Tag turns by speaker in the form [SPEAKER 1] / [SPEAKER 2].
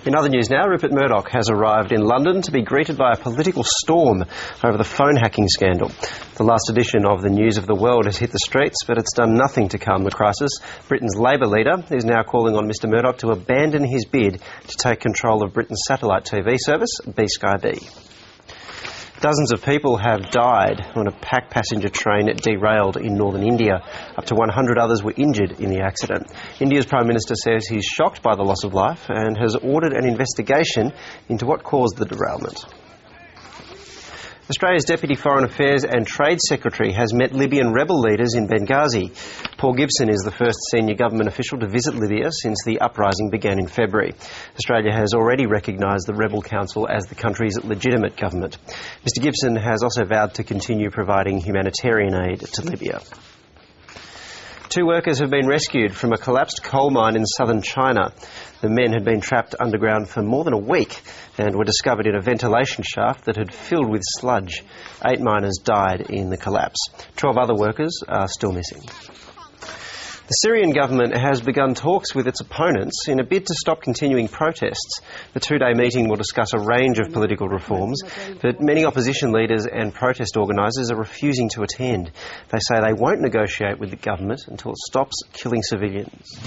[SPEAKER 1] In other news now, Rupert Murdoch has arrived in London to be greeted by a political storm over the phone hacking scandal. The last edition of the News of the World has hit the streets, but it's done nothing to calm the crisis. Britain's Labor leader is now calling on Mr Murdoch to abandon his bid to take control of Britain's satellite TV service, B-Sky B. Dozens of people have died when a packed passenger train derailed in northern India. Up to 100 others were injured in the accident. India's Prime Minister says he's shocked by the loss of life and has ordered an investigation into what caused the derailment. Australia's Deputy Foreign Affairs and Trade Secretary has met Libyan rebel leaders in Benghazi. Paul Gibson is the first senior government official to visit Libya since the uprising began in February. Australia has already recognised the rebel council as the country's legitimate government. Mr Gibson has also vowed to continue providing humanitarian aid to Libya. 2 workers have been rescued from a collapsed coal mine in southern China. The men had been trapped underground for more than a week and were discovered in a ventilation shaft that had filled with sludge. 8 miners died in the collapse. 12 other workers are still missing. The Syrian government has begun talks with its opponents in a bid to stop continuing protests. The 2-day meeting will discuss a range of political reforms, but many opposition leaders and protest organisers are refusing to attend. They say they won't negotiate with the government until it stops killing civilians.